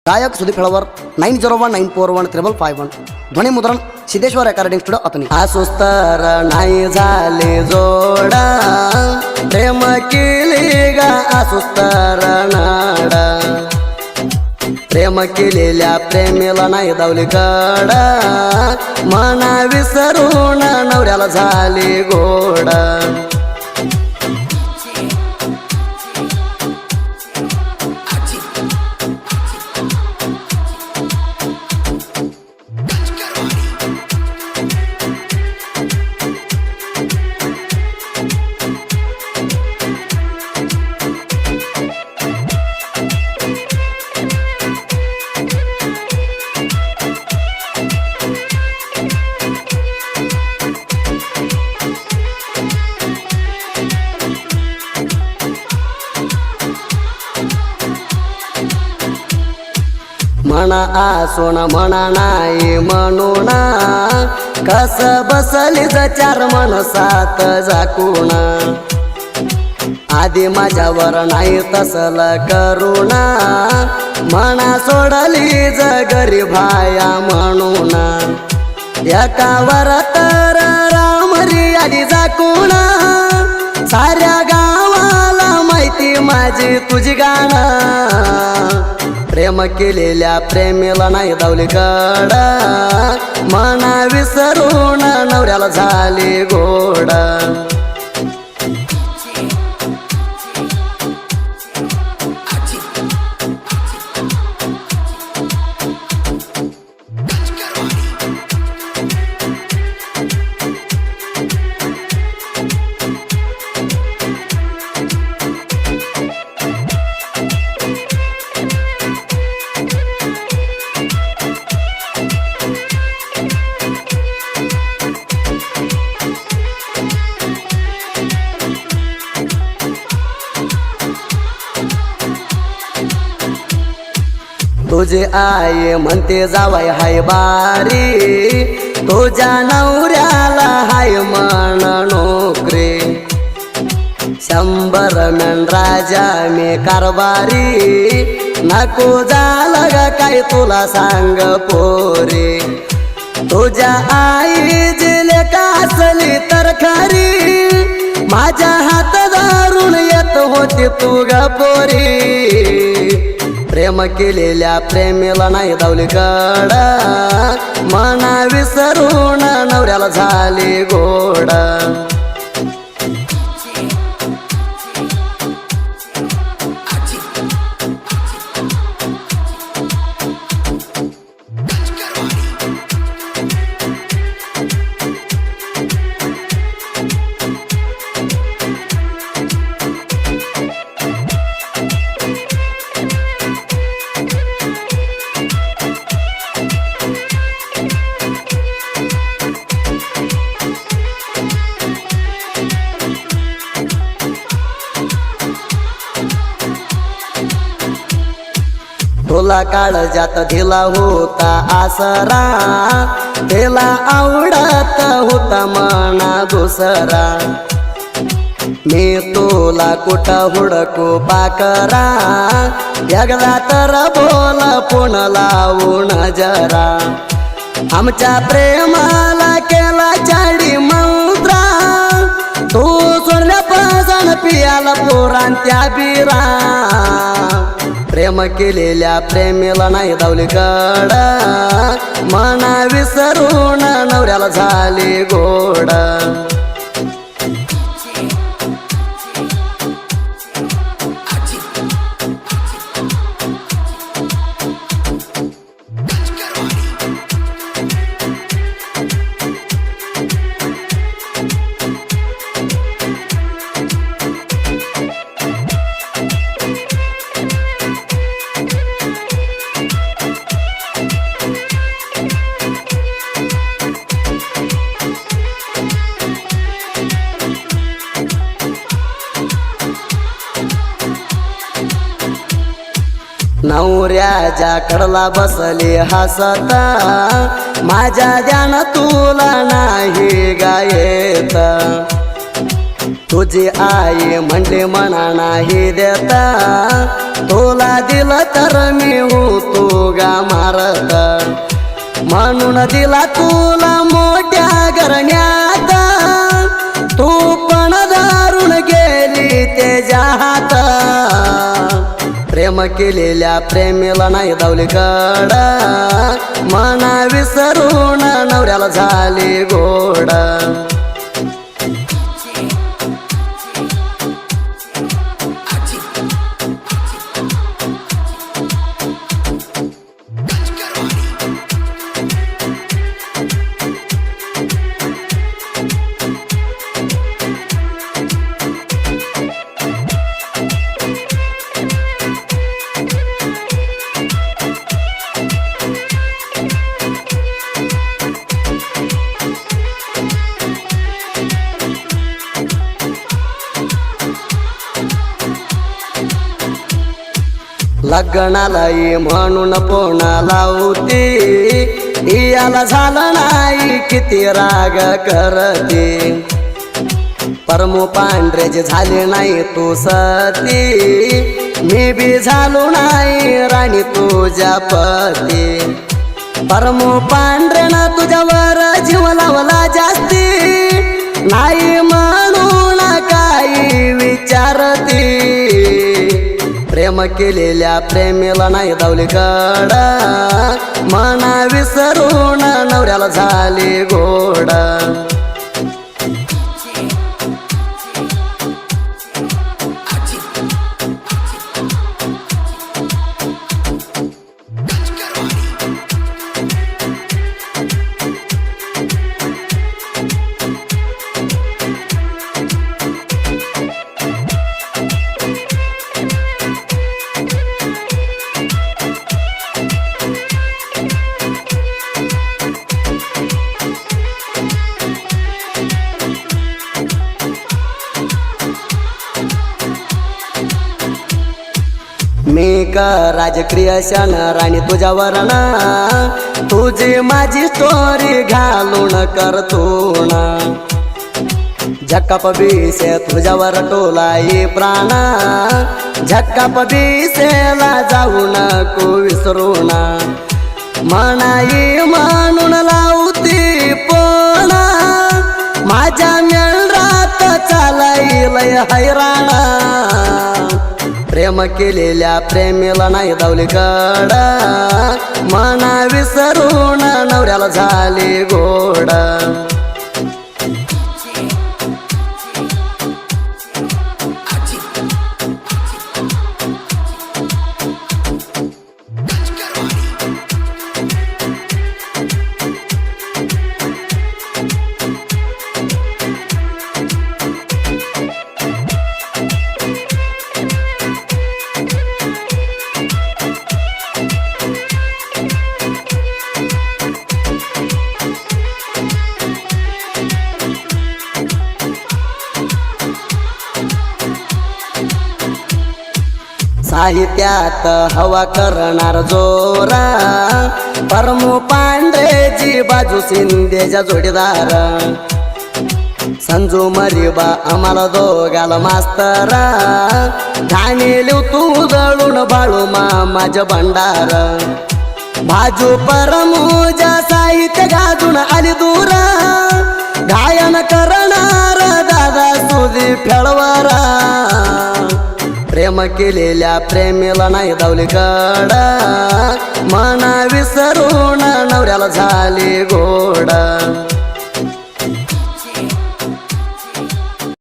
गायक सुदीप फळवर 9019415551 ध्वनी मुद्रण सिद्धेश्वर रेकॉर्डिंग स्टुडिओ अतनी आसुस्तर नाही झाले जोडा प्रेम केली गा आसुस्तर नाडा प्रेम केलेल्या प्रेमीला नाही दावली कडा मना विसरून नवऱ्याला झाली गोडा मना आसून मना नाही म्हणून कस बसलीच चार मनसात झाकून आधी माझ्यावर नाही तसल करून मना सोडली जगरी भाया म्हणून एकावर तर रामरी आधी झाकून साऱ्या गावाला माहिती माझी तुझी गाणं प्रेम केलेल्या प्रेमीला नाही दावली कडा मना विसरून नवऱ्याला झाली गोडा तुझे आई म्हणते जावाय हाय बारी तुझ्या नवऱ्याला हाय म्हण नोकरी 100 मन राजा मी कारभारी नको झालं ग काय तुला सांग पोरी तुझ्या आई जिले कासली तर खरी माझ्या हात धरून येत होती तू ग पोरी प्रेम केलेल्या प्रेमीला नाही दावली कडा मना विसरून नवऱ्याला झाली गोडा तुला काळजात दिला होता आसरा तिला आवडत होता मना दुसरा मी तुला कुठं हुडकू पाकरा एकदा तर बोल पुन लावून जरा आमच्या प्रेमाला केला चाडी मंत्रा तू सोडल्यापासून पियाला पोरांच्या बिरा प्रेम केलेल्या प्रेमीला नाही दावली कडा मना विसरून नवऱ्याला झाली गोडा नवऱ्याच्या कडला बसली हसता माझ्या ध्यान तुला नाही गायत तुझी आई म्हणली मना नाही देता तुला दिलं तर मी होतो उगा मारत म्हणून दिला तुला मोठ्या घरण्यात तू पण दारुण गेली त्याच्या हात प्रेम केलेल्या प्रेमीला नाही दावली कड मना विसरून नवऱ्याला झाली गोड लग्नालाही म्हणून फोन लावती याला झालं नाही किती राग करते परमू पांढरेचे झाले नाही तू सती मी बी झालो नाही राणी तुझ्या पती परमू पांढरेनं तुझ्यावर जीव लावला जास्ती नाही म्हणून काही विचारती प्रेम केलेल्या प्रेमीला नाही दावली कड मना विसरून नवऱ्याला झाली गोड मी का राजक्रियशन राणी तुझ्यावर ना तुझी माझी स्टोरी घालून करतो ना झक्काप बीसे तुझ्यावर टोलाई प्राण झक्काप बीसेला जाऊ नको विसरू ना मनाई म्हणून लावती पण माझ्या मेळरात चालाईल हैराण प्रेम केलेल्या प्रेमीला नाही दावली कड मना विसरून नवऱ्याला झाली गोड साहित्यात हवा करणार जोरा परमू पांढरेची बाजू शिंदेच्या जोडीदार संजू मरीबा आम्हाला दोघाला मास्तर घाणी लिव तू जळून बाळू माझं भंडार बाजू परमूजा साहित्य गाजून आली दूर गायन करणार दादा सुदी फेळवारा प्रेम केलेल्या प्रेमीला नाही दावली कड मना विसरून नवऱ्याला झाली गोड